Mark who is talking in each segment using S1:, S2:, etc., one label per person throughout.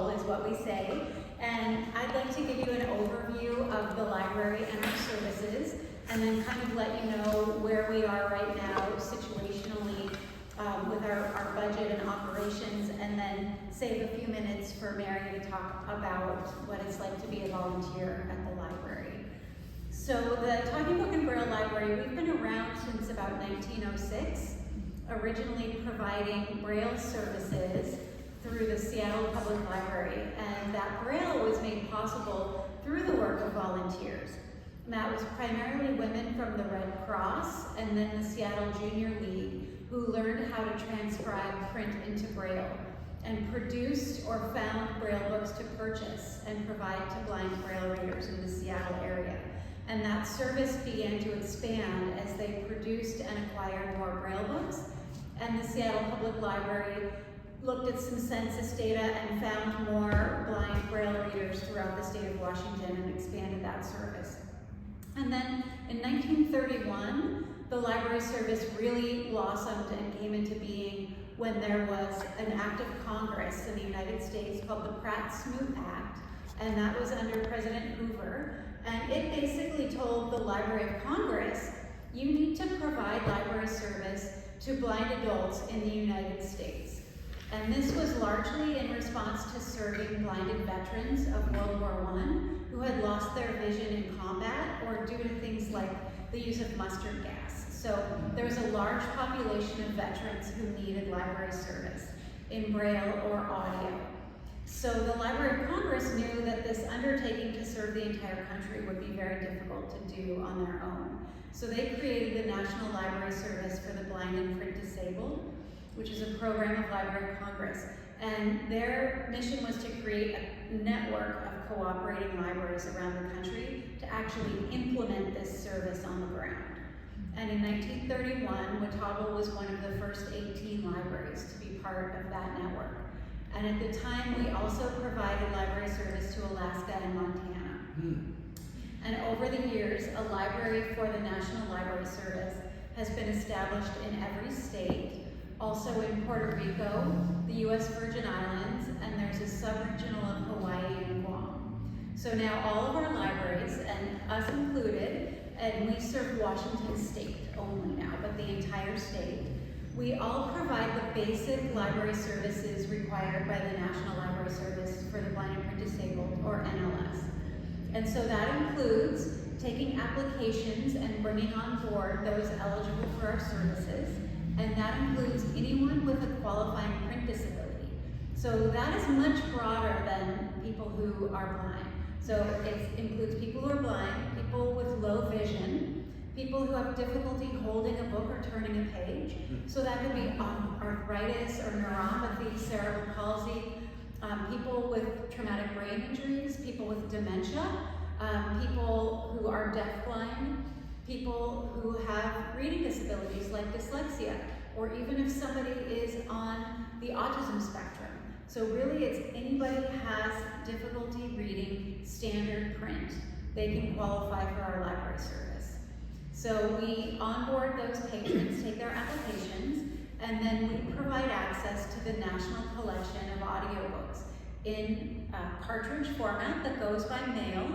S1: all is what we say. And I'd like to give you an overview of the library and our services, and then kind of let you know where we are right now situationally with our budget and operations, and then save a few minutes for Mary to talk about what it's like to be a volunteer at the library. So the Talking Book and Braille Library, we've been around since about 1906, originally providing Braille services through the Seattle Public Library, and that Braille was made possible through the work of volunteers. And that was primarily women from the Red Cross and then the Seattle Junior League who learned how to transcribe print into Braille and produced or found Braille books to purchase and provide to blind Braille readers in the Seattle area. And that service began to expand as they produced and acquired more Braille books, and the Seattle Public Library looked at some census data and found more blind Braille readers throughout the state of Washington and expanded that service. And then in 1931, the library service really blossomed and came into being when there was an act of Congress in the United States called the Pratt-Smoot Act, and that was under President Hoover. And it basically told the Library of Congress, you need to provide library service to blind adults in the United States. And this was largely in response to serving blinded veterans of World War I who had lost their vision in combat or due to things like the use of mustard gas. So there was a large population of veterans who needed library service in Braille or audio. So the Library of Congress knew that this undertaking to serve the entire country would be very difficult to do on their own. So they created the National Library Service for the Blind and Print Disabled, which is a program of Library of Congress. And their mission was to create a network of cooperating libraries around the country to actually implement this service on the ground. And in 1931, Watauga was one of the first 18 libraries to be part of that network. And at the time, we also provided library service to Alaska and Montana. And over the years, a library for the National Library Service has been established in every state, also in Puerto Rico, the U.S. Virgin Islands, and there's a sub-regional of Hawaii and Guam. So now all of our libraries, and us included, and we serve Washington State only now, but the entire state, we all provide the basic library services required by the National Library Service for the Blind and Print Disabled, or NLS. And so that includes taking applications and bringing on board those eligible for our services, and that includes anyone with a qualifying print disability. So that is much broader than people who are blind. So it includes people who are blind, people with low vision, people who have difficulty holding a book or turning a page. So that could be arthritis or neuropathy, cerebral palsy, people with traumatic brain injuries, people with dementia, people who are deafblind, people who have reading disabilities like dyslexia, or even if somebody is on the autism spectrum. So really it's anybody who has difficulty reading standard print, they can qualify for our library service. So we onboard those patrons, take their applications, and then we provide access to the National Collection of Audiobooks in cartridge format that goes by mail,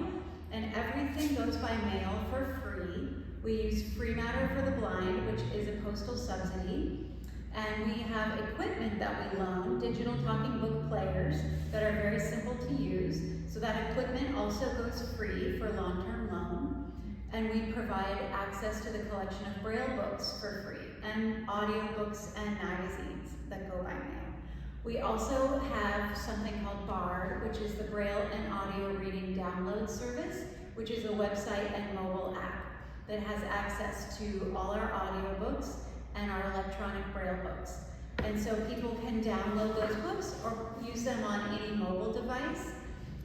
S1: and everything goes by mail for free. We use Free Matter for the Blind, which is a postal subsidy, and we have equipment that we loan, digital talking book players that are very simple to use. So that equipment also goes free for long-term loan. And we provide access to the collection of Braille books for free, and audiobooks and magazines that go by mail. We also have something called BARD, which is the Braille and Audio Reading Download Service, which is a website and mobile app that has access to all our audiobooks and our electronic Braille books. And so people can download those books or use them on any mobile device.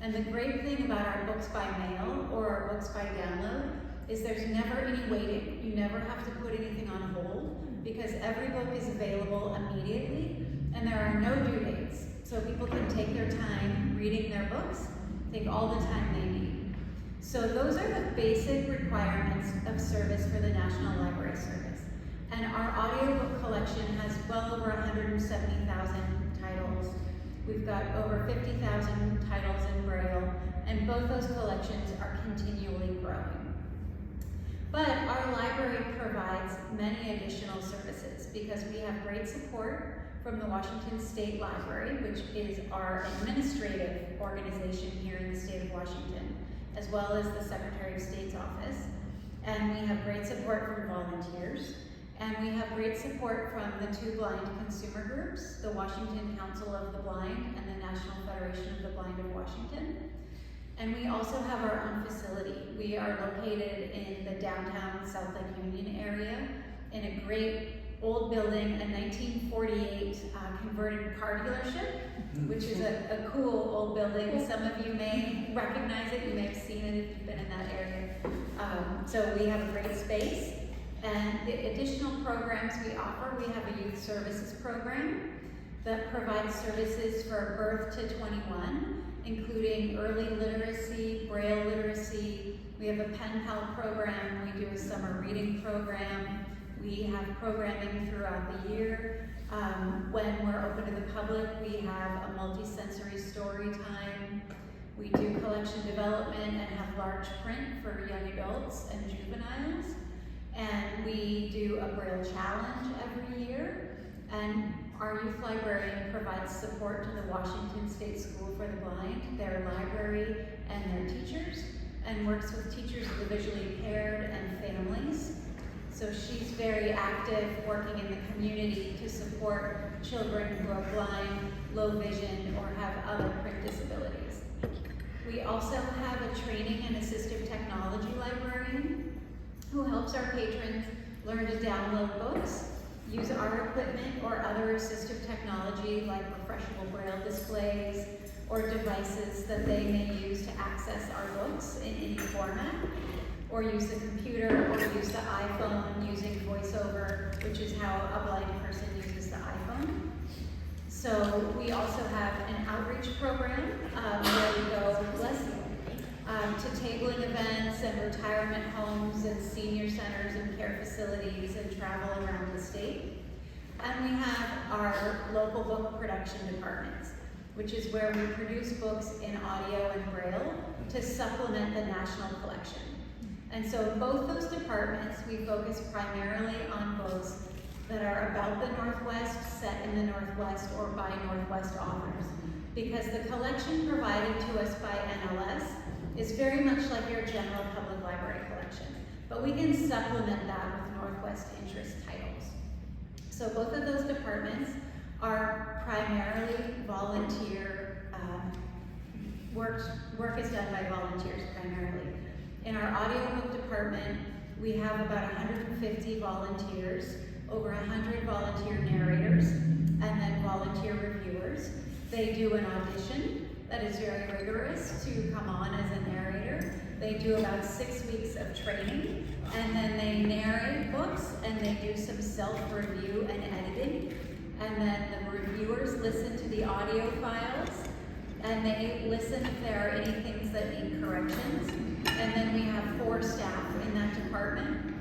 S1: And the great thing about our books by mail or our books by download is there's never any waiting. You never have to put anything on hold because every book is available immediately and there are no due dates. So people can take their time reading their books, take all the time they need. So those are the basic requirements of service for the National Library Service. And our audiobook collection has well over 170,000 titles. We've got over 50,000 titles in Braille, and both those collections are continually growing. But our library provides many additional services because we have great support from the Washington State Library, which is our administrative organization here in the state of Washington, as well as the Secretary of State's office. And we have great support from volunteers. And we have great support from the two blind consumer groups, the Washington Council of the Blind and the National Federation of the Blind of Washington. And we also have our own facility. We are located in the downtown South Lake Union area in a great old building, a 1948 converted car dealership, which is a cool old building. Some of you may recognize it, you may have seen it if you've been in that area. So we have a great space. And the additional programs we offer, we have a youth services program that provides services for birth to 21, including early literacy, Braille literacy. We have a pen pal program. We do a summer reading program. We have programming throughout the year. When we're open to the public, we have a multi-sensory story time. We do collection development and have large print for young adults and juveniles. And we do a Braille challenge every year. And our youth librarian provides support to the Washington State School for the Blind, their library, and their teachers, and works with teachers of the visually impaired and families. So she's very active working in the community to support children who are blind, low vision, or have other print disabilities. We also have a training and assistive technology librarian who helps our patrons learn to download books, use our equipment or other assistive technology like refreshable Braille displays or devices that they may use to access our books in any format, or use the computer or use the iPhone using VoiceOver, which is how a blind person uses the iPhone. So we also have an outreach program where we go to tabling events and retirement homes and senior centers and care facilities and travel around the state. And we have our local book production departments, which is where we produce books in audio and Braille to supplement the national collection. And so in both those departments, we focus primarily on books that are about the Northwest, set in the Northwest, or by Northwest authors. Because the collection provided to us by NLS is very much like your general public library collection, but we can supplement that with Northwest interest titles. So both of those departments are primarily volunteer, work is done by volunteers primarily. In our audiobook department, we have about 150 volunteers, over 100 volunteer narrators, and then volunteer reviewers. They do an audition that is very rigorous to come on as a narrator. They do about 6 weeks of training, and then they narrate books, and they do some self-review and editing. And then the reviewers listen to the audio files, and they listen if there are any things that need corrections. And then we have 4 staff in that department,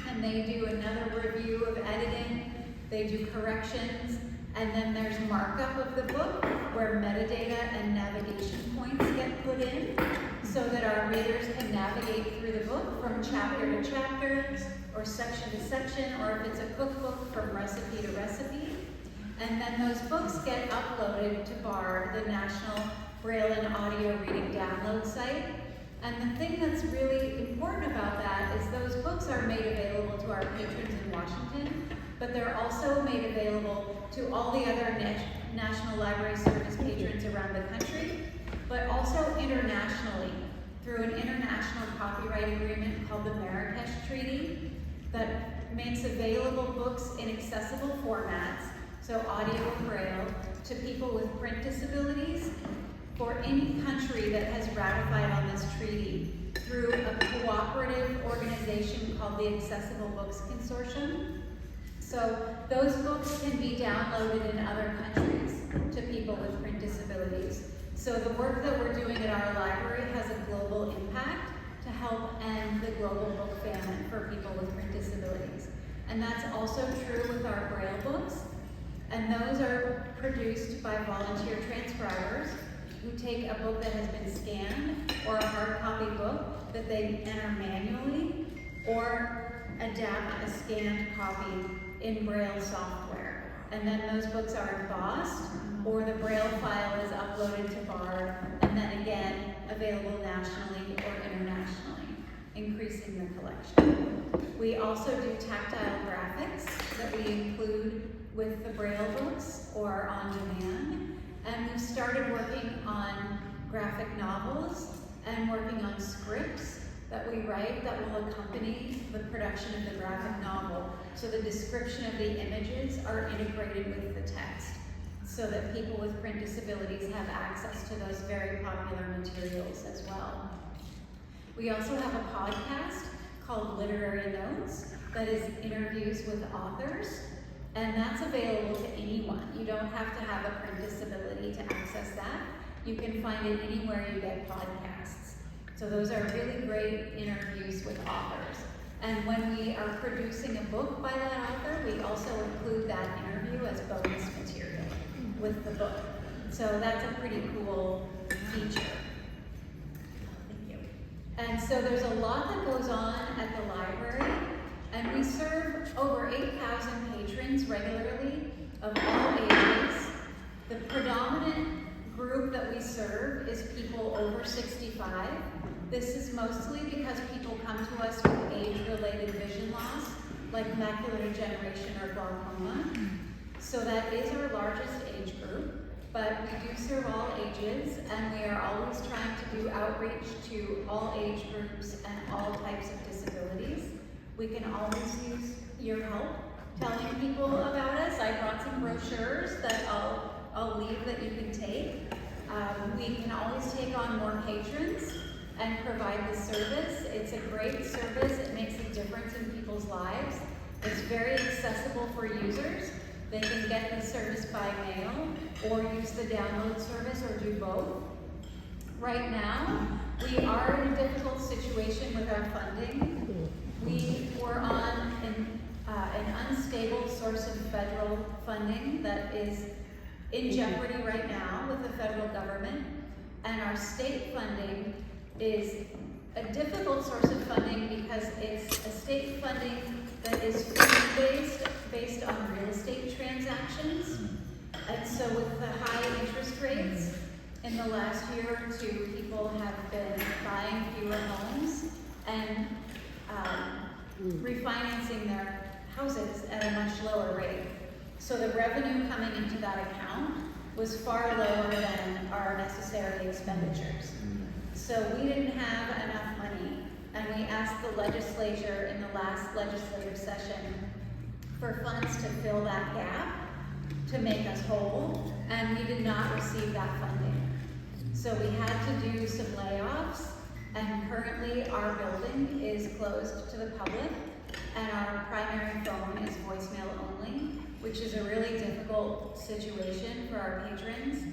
S1: and they do another review of editing, they do corrections, and then there's markup of the book where metadata and navigation points get put in so that our readers can navigate through the book from chapter to chapter or section to section, or if it's a cookbook, from recipe to recipe. And then those books get uploaded to BAR, the National Braille and Audio Reading Download site. And the thing that's really important about that is those books are made available to our patrons in Washington, but they're also made available to all the other National Library Service patrons around the country, but also internationally through an international copyright agreement called the Marrakesh Treaty that makes available books in accessible formats, so audio and Braille, to people with print disabilities for any country that has ratified on this treaty through a cooperative organization called the Accessible Books Consortium. So those books can be downloaded in other countries to people with print disabilities. So the work that we're doing at our library has a global impact to help end the global book famine for people with print disabilities. And that's also true with our Braille books. And those are produced by volunteer transcribers who take a book that has been scanned or a hard copy book that they enter manually or adapt a scanned copy in Braille software. And then those books are embossed or the Braille file is uploaded to BARD and then again available nationally or internationally, increasing the collection. We also do tactile graphics that we include with the Braille books or on demand. And we've started working on graphic novels and working on scripts that we write that will accompany the production of the graphic novel. So the description of the images are integrated with the text so that people with print disabilities have access to those very popular materials as well. We also have a podcast called Literary Notes that is interviews with authors, and that's available to anyone. You don't have to have a print disability to access that. You can find it anywhere you get podcasts. So those are really great interviews with authors. And when we are producing a book by that author, we also include that interview as bonus material with the book. So that's a pretty cool feature. Thank you. And so there's a lot that goes on at the library, and we serve over 8,000 patrons regularly of all ages. The predominant group that we serve is people over 65. This is mostly because people come to us with age-related vision loss, like macular degeneration or glaucoma. So that is our largest age group, but we do serve all ages, and we are always trying to do outreach to all age groups and all types of disabilities. We can always use your help telling people about us. I brought some brochures that I'll leave that you can take. We can always take on more patrons and provide the service. It's a great service. It makes a difference in people's lives. It's very accessible for users. They can get the service by mail or use the download service or do both. Right now, we are in a difficult situation with our funding. We were on an unstable source of federal funding that is in jeopardy right now with the federal government, and our state funding is a difficult source of funding because it's a state funding that is fee-based, based on real estate transactions. And so with the high interest rates, in the last year or two, people have been buying fewer homes and refinancing their houses at a much lower rate. So the revenue coming into that account was far lower than our necessary expenditures. So we didn't have enough money, and we asked the legislature in the last legislative session for funds to fill that gap, to make us whole, and we did not receive that funding. So we had to do some layoffs, and currently our building is closed to the public, and our primary phone is voicemail only, which is a really difficult situation for our patrons.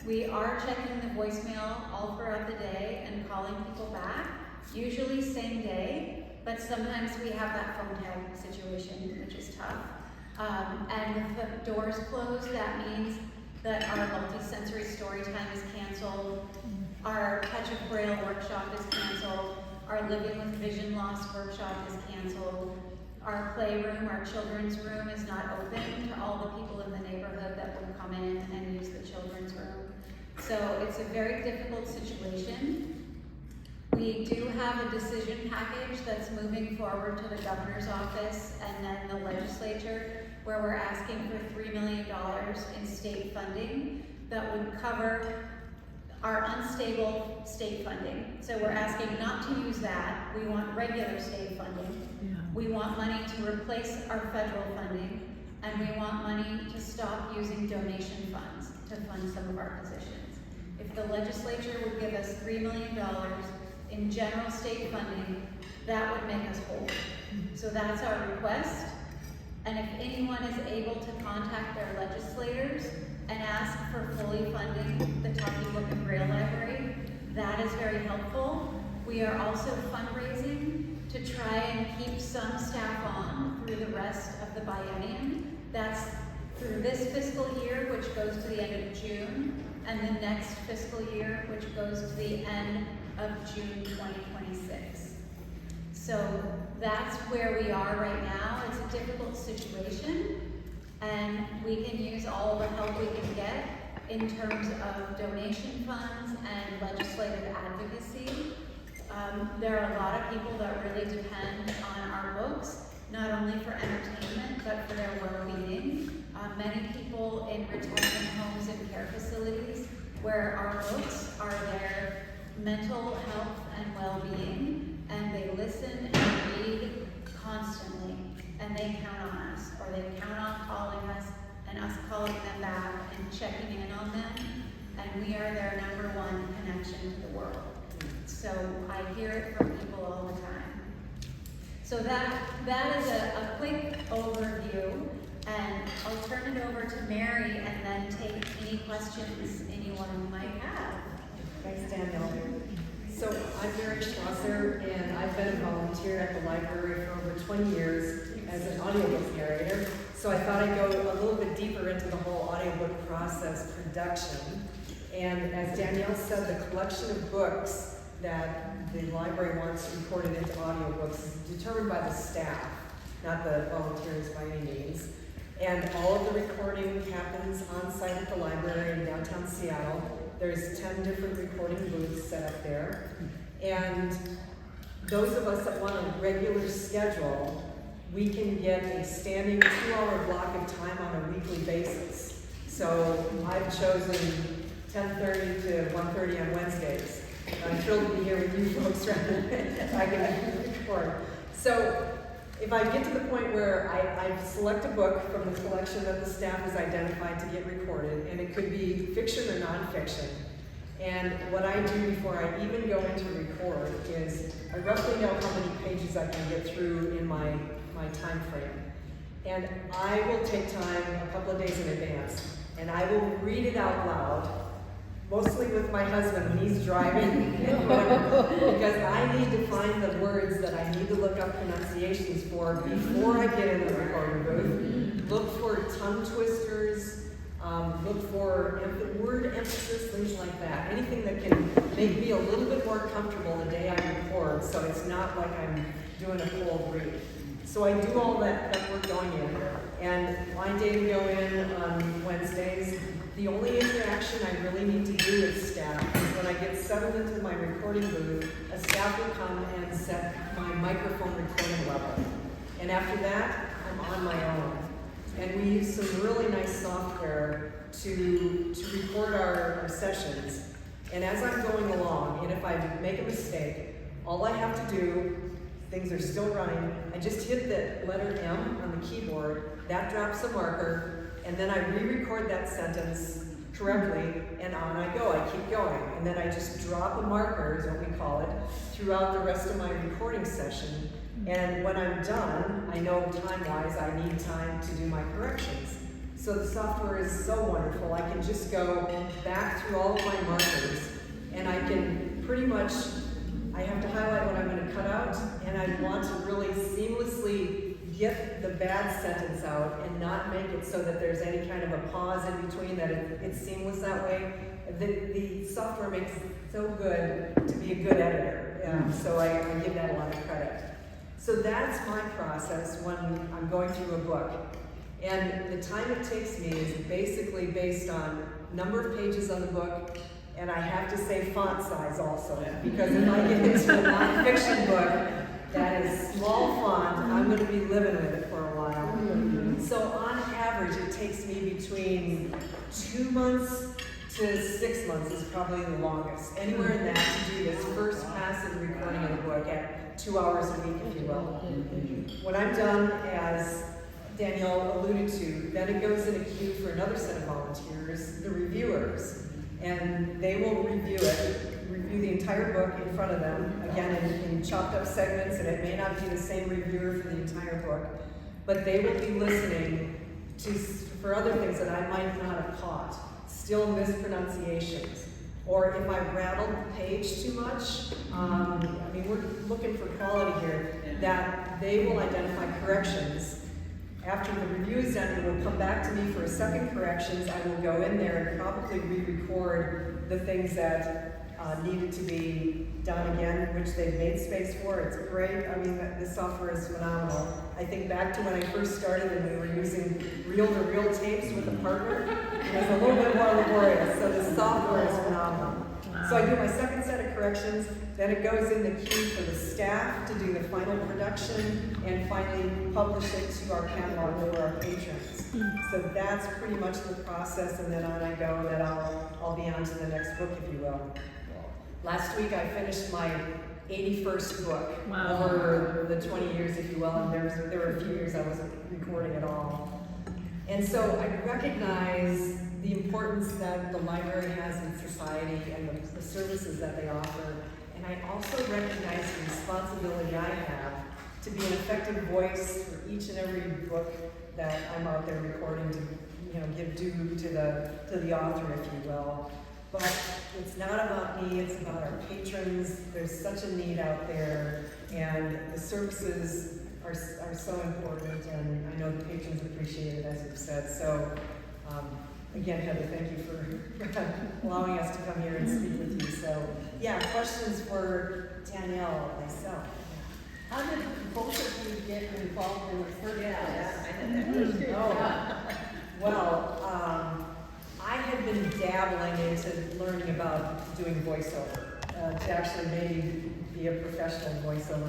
S1: We are checking the voicemail all throughout the day and calling people back, usually same day, but sometimes we have that phone tag situation, which is tough. And with the doors closed, that means that our multi-sensory story time is canceled, our Touch of Braille workshop is canceled, our Living with Vision Loss workshop is canceled, our playroom, our children's room is not open to all the people in the neighborhood that will come in and use the children's room. So it's a very difficult situation. We do have a decision package that's moving forward to the governor's office and then the legislature, where we're asking for $3 million in state funding that would cover our unstable state funding. So we're asking not to use that. We want regular state funding. We want money to replace our federal funding, and we want money to stop using donation funds to fund some of our positions. If the legislature would give us $3 million in general state funding, that would make us whole. So that's our request. And if anyone is able to contact their legislators and ask for fully funding the Talking Book and Braille Library, that is very helpful. We are also fundraising to try and keep some staff on through the rest of the biennium. That's through this fiscal year, which goes to the end of June, and the next fiscal year, which goes to the end of June 2026. So that's where we are right now. It's a difficult situation, and we can use all the help we can get in terms of donation funds and legislative advocacy. There are a lot of people that really depend on our books, not only for entertainment, but for their well-being. Many people in retirement homes and care facilities where our books are their mental health and well-being, and they listen and read constantly, and they count on us, or they count on calling us, and us calling them back and checking in on them, and we are their #1 connection to the world. So I hear it from people all the time. So that is a quick overview, and I'll turn it over to Mary and then take any questions anyone might have.
S2: Thanks, Danielle. So I'm Mary Schlosser, and I've been a volunteer at the library for over 20 years as an audiobook narrator. So I thought I'd go a little bit deeper into the whole audiobook process production. And as Danielle said, the collection of books that the library wants recorded into audiobooks is determined by the staff, not the volunteers by any means. And all of the recording happens on site at the library in downtown Seattle. There's 10 different recording booths set up there. And those of us that want a regular schedule, we can get a standing 2-hour block of time on a weekly basis. So I've chosen 10:30 to 1:30 on Wednesdays. I'm thrilled to be here with you folks rather than I can record. So if I get to the point where I select a book from the collection that the staff has identified to get recorded, and it could be fiction or nonfiction, and what I do before I even go into record is I roughly know how many pages I can get through in my time frame. And I will take time a couple of days in advance, and I will read it out loud, mostly with my husband when he's driving, because I need to find the words that I need to look up pronunciations for before I get in the recording booth. Look for tongue twisters, look for word emphasis, things like that. Anything that can make me a little bit more comfortable the day I record, so it's not like I'm doing a cold read. So I do all that prep work going in, and my day to go in on Wednesdays. The only interaction I really need to do with staff is when I get settled into my recording booth, a staff will come and set my microphone recording level. And after that, I'm on my own. And we use some really nice software to record our sessions. And as I'm going along, and if I make a mistake, all I have to do, things are still running, I just hit the letter M on the keyboard, that drops a marker, and then I re-record that sentence correctly, and on I go. I keep going. And then I just drop a marker, is what we call it, throughout the rest of my recording session. And when I'm done, I know time-wise I need time to do my corrections. So the software is so wonderful. I can just go back through all of my markers, and I can pretty much, I have to highlight what I'm going to cut out, and I want to really seamlessly get the bad sentence out and not make it so that there's any kind of a pause in between, that it's seamless that way. The software makes it so good to be a good editor, so I give that a lot of credit. So that's my process when I'm going through a book. And the time it takes me is basically based on number of pages on the book, and I have to say font size also, because if I get into a nonfiction book that is small font, I'm going to be living with it for a while. So on average, it takes me between 2 months to 6 months is probably the longest. Anywhere in that to do this first pass of the recording of the book at 2 hours a week, if you will. When I'm done, as Danielle alluded to, then it goes in a queue for another set of volunteers, the reviewers. And they will review the entire book in front of them, again in chopped up segments, and it may not be the same reviewer for the entire book, but they will be listening for other things that I might not have caught, still mispronunciations, or if I rattled the page too much. I mean, we're looking for quality here, that they will identify corrections After the review is done, it will come back to me for a second corrections. I will go in there and probably re-record the things that needed to be done again, which they've made space for. It's great. I mean, this software is phenomenal. I think back to when I first started and we were using reel-to-reel tapes with a partner. It was a little bit more laborious, so the software is phenomenal.
S3: Wow.
S2: So I do my second set of corrections, then it goes in the queue for the staff to do the final production and finally publish it to our catalog for our patrons. So that's pretty much the process, and then on I go, and then I'll be on to the next book, if you will. Last week I finished my 81st book.
S3: Wow.
S2: Over the 20 years, if you will, and there were a few years I wasn't recording at all. And so I recognize the importance that the library has in society and the services that they offer. And I also recognize the responsibility I have to be an effective voice for each and every book that I'm out there recording to, give due to the author, if you will. But it's not about me, it's about our patrons. There's such a need out there, and the services are so important, and I know the patrons appreciate it, as you've said. So, again, Heather, thank you for allowing us to come here and speak with you. So, yeah, questions for Danielle, myself.
S4: How did both of you get involved in the first place?
S2: Well, I had been dabbling into learning about doing voiceover, to actually maybe be a professional voiceover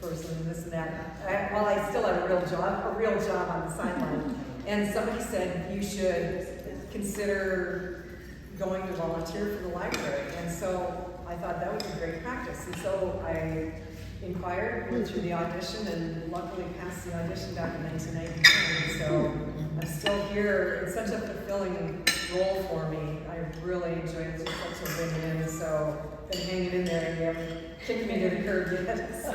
S2: person and this and that. While I still had a real job on the sideline. And somebody said you should consider going to volunteer for the library. And so I thought that would be great practice. And so I inquired, went through the audition, and luckily passed the audition back in 1999. So I'm still here. It's such a fulfilling role for me. I really enjoy it. It's just such a win-win. So been hanging in there, and you haven't kicked me to the curb yet. So,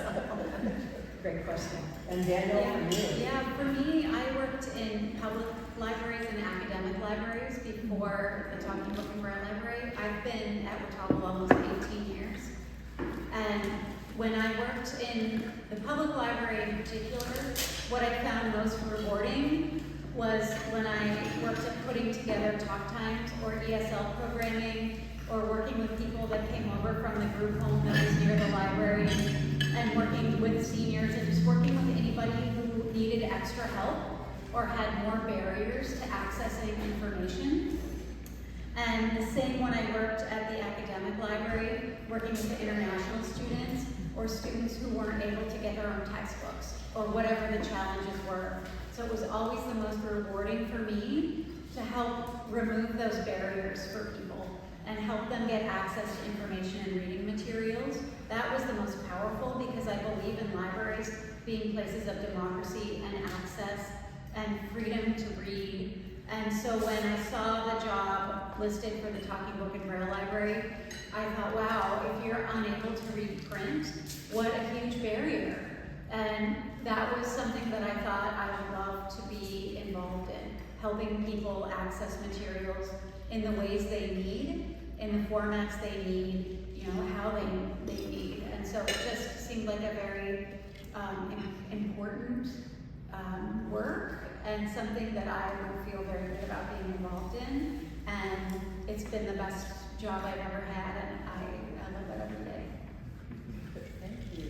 S2: great question. And Danielle, for you?
S1: Yeah, for me, I worked in public libraries and academic libraries before the Talking Book and Braille Library. I've been at Watauga almost 18 years. And when I worked in the public library in particular, what I found most rewarding was when I worked at putting together talk times or ESL programming, or working with people that came over from the group home that was near the library, and working with seniors, and just working with anybody who needed extra help or had more barriers to accessing information. And the same when I worked at the academic library, working with the international students or students who weren't able to get their own textbooks or whatever the challenges were. So it was always the most rewarding for me to help remove those barriers for people and help them get access to information and reading materials. That was the most powerful, because I believe in libraries being places of democracy and access and freedom to read. And so when I saw the job listed for the Talking Book and Braille Library, I thought, wow, if you're unable to read print, what a huge barrier. And that was something that I thought I would love to be involved in, helping people access materials in the ways they need, in the formats they need, how they need. And so it just seemed like a very important work, and something that I would feel very good about being involved in. And it's been the best job I've ever had, and I love it every day.
S4: Thank you.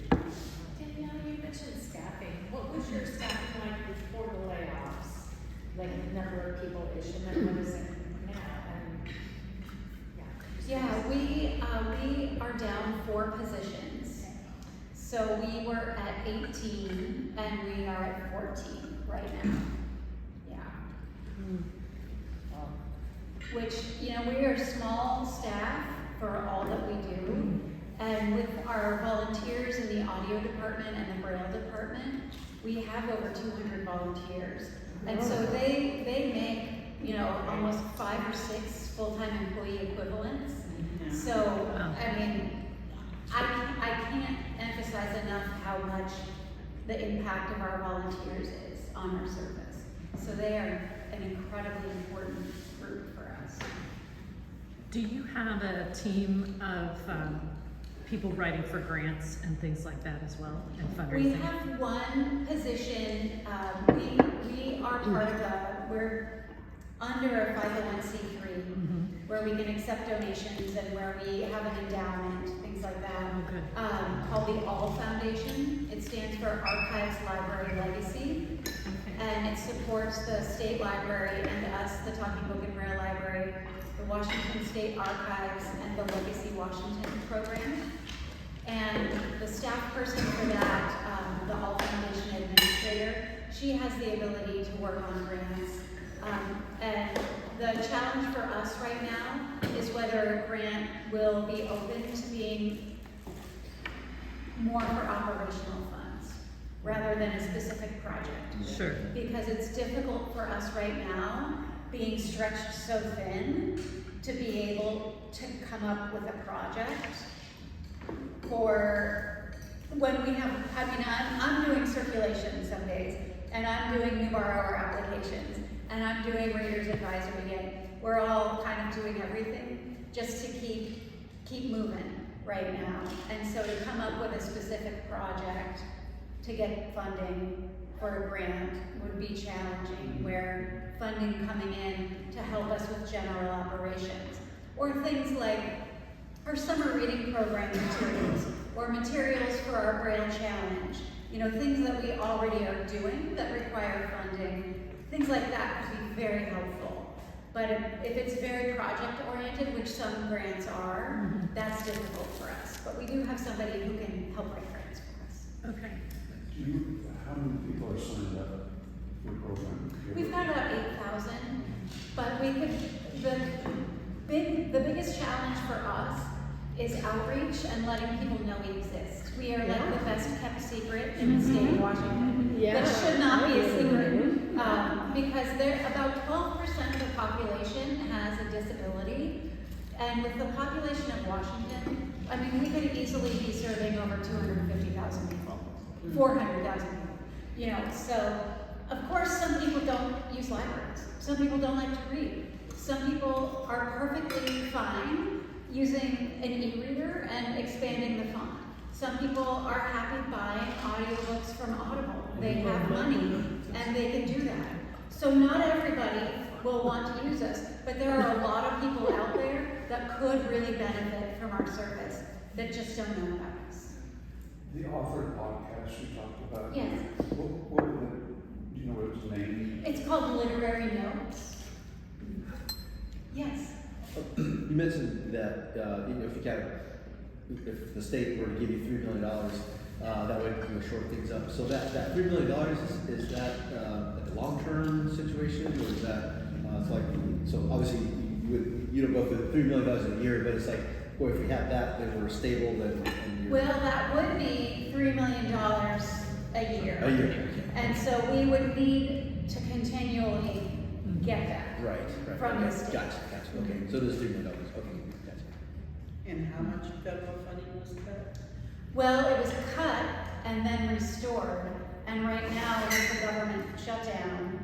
S4: Danielle, you mentioned staffing. What was your staffing like before the layoffs? Like the number of people ish, and then what is it now? And
S1: Yeah, we are down 4 positions. So we were at 18 and we are at 14 right now. Yeah. Which, we are small staff for all that we do. And with our volunteers in the audio department and the Braille department, we have over 200 volunteers. And so they make, almost 5 or 6 full-time employee equivalents. So, I mean, I can't emphasize enough how much the impact of our volunteers is on our service. So they are an incredibly important group for us.
S3: Do you have a team of people writing for grants and things like that as well, and
S1: We
S3: fundraising?
S1: have one position, we are part of we're under a 501c3, where we can accept donations and where we have an endowment, things like that,
S3: Oh, good.
S1: called the ALL Foundation. It stands for Archives, Library, Legacy,
S3: Okay.
S1: and it supports the state library and us, the Talking Book and Braille Library, the Washington State Archives, and the Legacy Washington program. And the staff person for that, the ALL Foundation administrator, she has the ability to work on grants. And the challenge for us right now is whether a grant will be open to being more for operational funds rather than a specific project.
S3: Sure.
S1: Because it's difficult for us right now, being stretched so thin, to be able to come up with a project for when we have, I mean, I'm doing circulation some days, and I'm doing new borrower applications, and I'm doing reader's advisory, and we're all kind of doing everything just to keep moving right now. And so to come up with a specific project to get funding for a grant would be challenging, where funding coming in to help us with general operations, or things like our summer reading program materials, or materials for our Braille challenge, you know, things that we already are doing that require funding, things like that could be very helpful. But if it's very project oriented, which some grants are, that's difficult for us. But we do have somebody who can help write grants for us.
S3: Okay.
S5: How many people are signed up for the program?
S1: We've got about 8,000, but we could, the biggest challenge for us is outreach and letting people know we exist. We are like the best kept secret in the state of Washington.
S2: Yeah.
S1: That should not be a secret, because about 12% of the population has a disability, and with the population of Washington, I mean, we could easily be serving over 250,000 people, 400,000 people, you know, so of course some people don't use libraries, some people don't like to read, some people are perfectly fine using an e-reader and expanding the font. Some people are happy buying audiobooks from Audible. They have money and they can do that. So not everybody will want to use us, but there are a lot of people out there that could really benefit from our service that just don't know about us.
S5: The authored podcast you talked about.
S1: Yes.
S5: What was it? Do you know what its name?
S1: It's called Literary Notes. Yes.
S6: You mentioned that if the state were to give you $3 million, that would short things up. So that $3 million is that like a long-term situation, or is that it's like, so obviously you don't go for $3 million a year, but it's like, boy, if we had that, then we're stable, then.
S1: Well, that would be $3 million a year.
S6: A year.
S1: And so we would need to continually get that.
S6: Right.
S1: From the state.
S6: Gotcha. Okay, so there's $3 million. Okay, gotcha.
S7: And how much federal funding was cut?
S1: Well, it was cut and then restored, and right now with the government shutdown,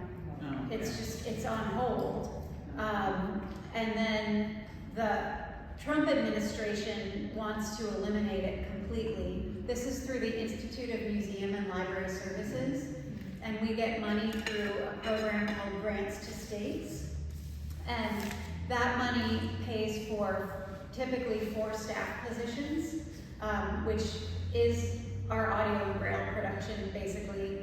S1: it's on hold. And then the Trump administration wants to eliminate it completely. This is through the Institute of Museum and Library Services, and we get money through a program called Grants to States. And that money pays for typically 4 staff positions, which is our audio and Braille production, basically,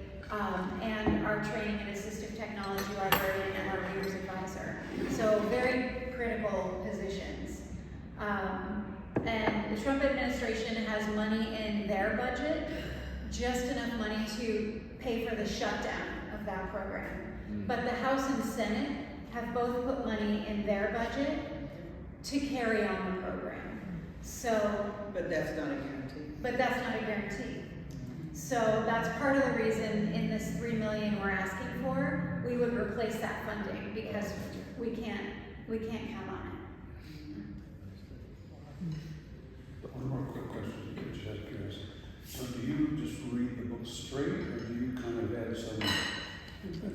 S1: and our training and assistive technology librarian and our reader's advisor. So very critical positions. And the Trump administration has money in their budget, just enough money to pay for the shutdown of that program. But the House and Senate have both put money in their budget to carry on the program. So,
S7: But that's not a guarantee.
S1: but that's not a guarantee. So that's part of the reason in this $3 million we're asking for, we would replace that funding because we can't count on it.
S5: One more quick question, in case you have curious. So do you just read the book straight, or do you kind of add some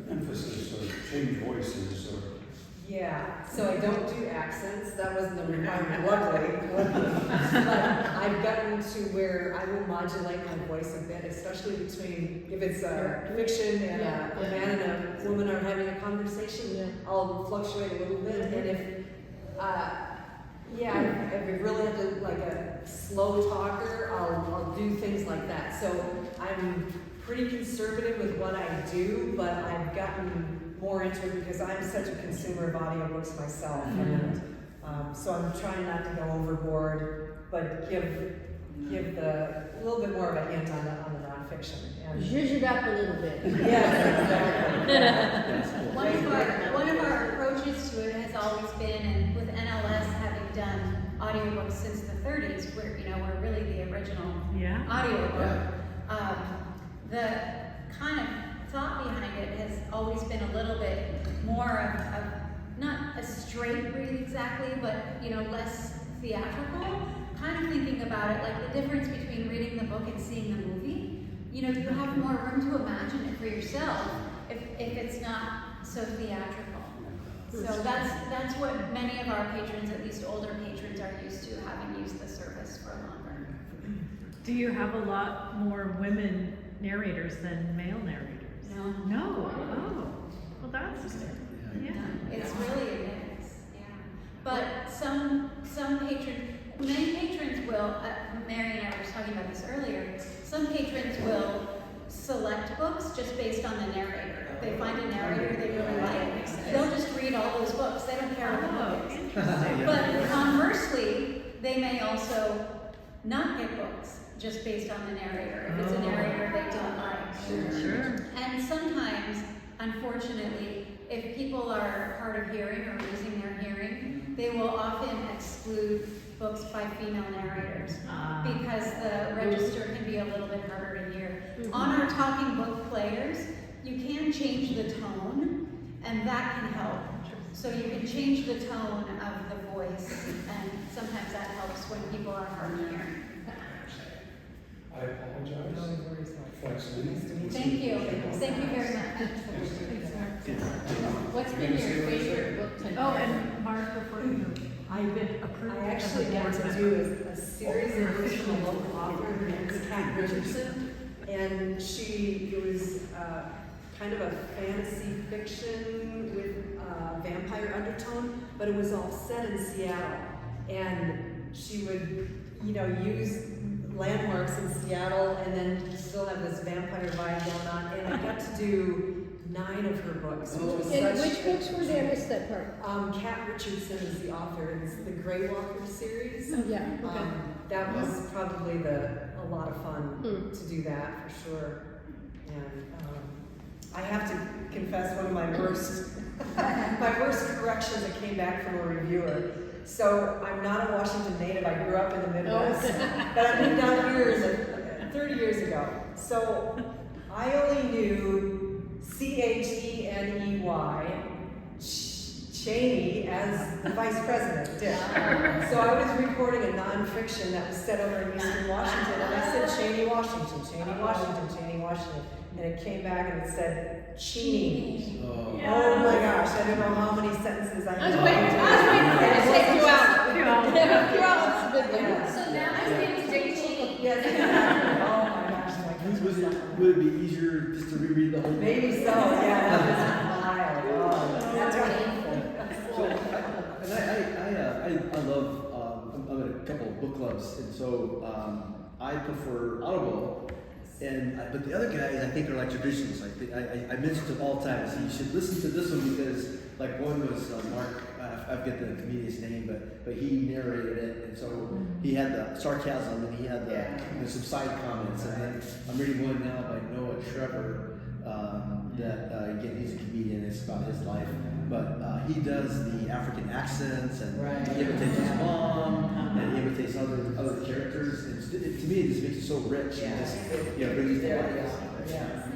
S5: emphasis or change voices or?
S2: Yeah, so I don't do accents. That wasn't a requirement, luckily. But I I've gotten to where I will modulate my voice a bit, especially between, if it's fiction and a man and a woman are having a conversation, I'll fluctuate a little bit, and if, if we really have to, like a slow talker, I'll do things like that. So I'm pretty conservative with what I do, but I've gotten more into it because I'm such a consumer of audiobooks myself, and so I'm trying not to go overboard, but give the a little bit more of a hint on the nonfiction. And
S8: Zhuzh it up a little bit.
S2: yes, exactly.
S1: One of our approaches to it has always been, and with NLS having done audiobooks since the 30s, we're really the original audiobook. The kind of thought behind it has always been a little bit more of not a straight read exactly, but less theatrical. Kind of thinking about it like the difference between reading the book and seeing the movie. You have more room to imagine it for yourself if it's not so theatrical. So that's what many of our patrons, at least older patrons, are used to, having used the service for longer.
S3: Do you have a lot more women narrators than male narrators?
S1: No.
S3: No. Oh. Well, that's
S1: It's really a mix. Yeah. But some patrons, many patrons will. Mary and I were just talking about this earlier. Some patrons will select books just based on the narrator. If they find a narrator they really like, they'll just read all those books. They don't care what the book is. But conversely, they may also not get books just based on the narrator. If it's a narrator they don't like.
S3: Sure.
S1: And sometimes, unfortunately, if people are hard of hearing or losing their hearing, they will often exclude books by female narrators because the register can be a little bit harder to hear. On our talking book players, you can change the tone, and that can help. So you can change the tone of the voice, and sometimes that helps when people are hard of hearing.
S5: I apologize. Flexibility.
S1: Thank you. Thank you very much.
S4: What's been your favorite book tonight?
S3: Oh, and Mark, before you go, I've been approved.
S2: I actually got to do a series of books from a local author. Her name is Kat Richardson, and it was kind of a fantasy fiction with vampire undertone, but it was all set in Seattle, and she would use landmarks in Seattle and then still have this vampire vibe going on, and I got to do 9 of her books, which was
S8: And which books were there? I missed that part.
S2: Kat Richardson is the author. It's the Grey Walker series.
S8: Oh, yeah, okay.
S2: That was probably a lot of fun to do that for sure. And I have to confess, one of my worst corrections that came back from a reviewer. So I'm not a Washington native. I grew up in the Midwest, but I moved down here 30 years ago. So I only knew Cheney, Cheney, as the vice president did. So I was recording a nonfiction that was set over in Eastern Washington, and I said Cheney, Washington, Cheney, Washington, Cheney, Washington, and it came back and it said Cheney. Oh my gosh, I don't know how many sentences I
S8: I was waiting for you to say 2 hours. 2 hours. 2 hours is a big one.
S2: Yeah.
S4: So now his name is Cheney.
S2: Yes, exactly. Oh my gosh,
S6: Would it be easier just to reread the whole book?
S2: maybe so, yeah, that was wild. Oh, that's
S6: So, I love, I'm in a couple of book clubs, and so I prefer Audible, but the other guys I think are like traditionalists. I mention to them all the time, I say you should listen to this one because, like, one was Mark, I forget the comedian's name, but he narrated it, and so he had the sarcasm and he had some side comments, and then I'm reading one now by Noah Trevor, that again, he's a comedian, it's about his life, but he does the African accents, and he imitates his mom, and he imitates other characters, and to me, it just makes it so rich, and just, brings it to life.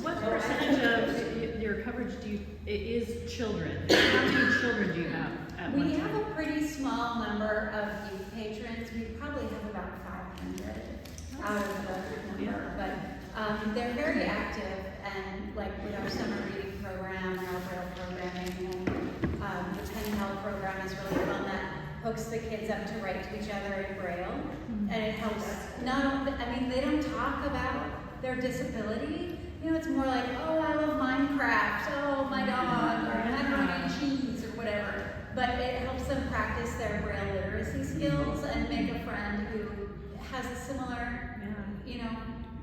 S3: What percentage of your coverage is children? How many children do you have at one
S1: We
S3: time?
S1: have a pretty small number of youth patrons. We probably have about 500 out of the number, but they're very active, and like with our summer reading program and our Braille programming, and the Pen Pal program is really fun. That hooks the kids up to write to each other in Braille, and it helps. They don't talk about their disability. You know, it's more like, oh, I love Minecraft, oh, my dog, or macaroni and cheese, or whatever. But it helps them practice their Braille literacy skills and make a friend who has a similar, you know,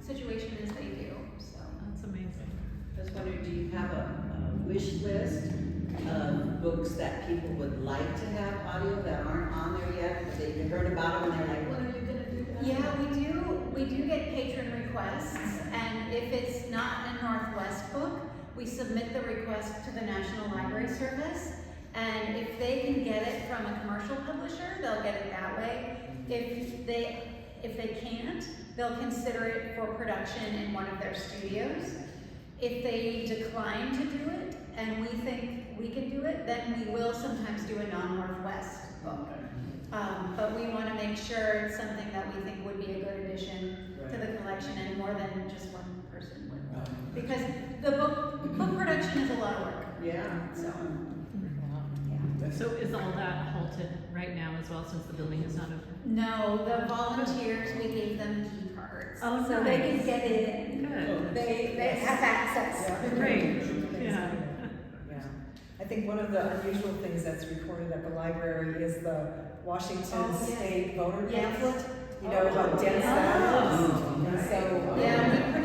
S1: situation as they do. So
S3: That's amazing.
S7: I was wondering, do you have a wish list of books that people would like to have audio that aren't on there yet? But they've heard about them and they're like, when are you gonna do that?
S1: yeah, we do. We do get patron requests, and if it's not a Northwest book, we submit the request to the National Library Service. And if they can get it from a commercial publisher, they'll get it that way. If they can't, they'll consider it for production in one of their studios. If they decline to do it, and we think we can do it, then we will sometimes do a non-Northwest book. But we want to make sure it's something that we think would be a good addition to the collection, and more than just one person would. Because the book production is a lot of work.
S7: Yeah.
S1: So,
S3: So is all that halted right now as well, since the building is not open?
S1: no, the volunteers, we gave them key cards.
S3: Oh,
S1: so they
S3: nice.
S1: can get in.
S3: Good.
S1: They have access.
S3: Great, yeah.
S2: Yeah. I think one of the unusual things that's recorded at the library is the Washington
S1: Oh, yes.
S2: State voter
S1: Yes.
S2: pamphlet. You know how dense that is.
S3: Oh.
S2: And so,
S1: Yeah, we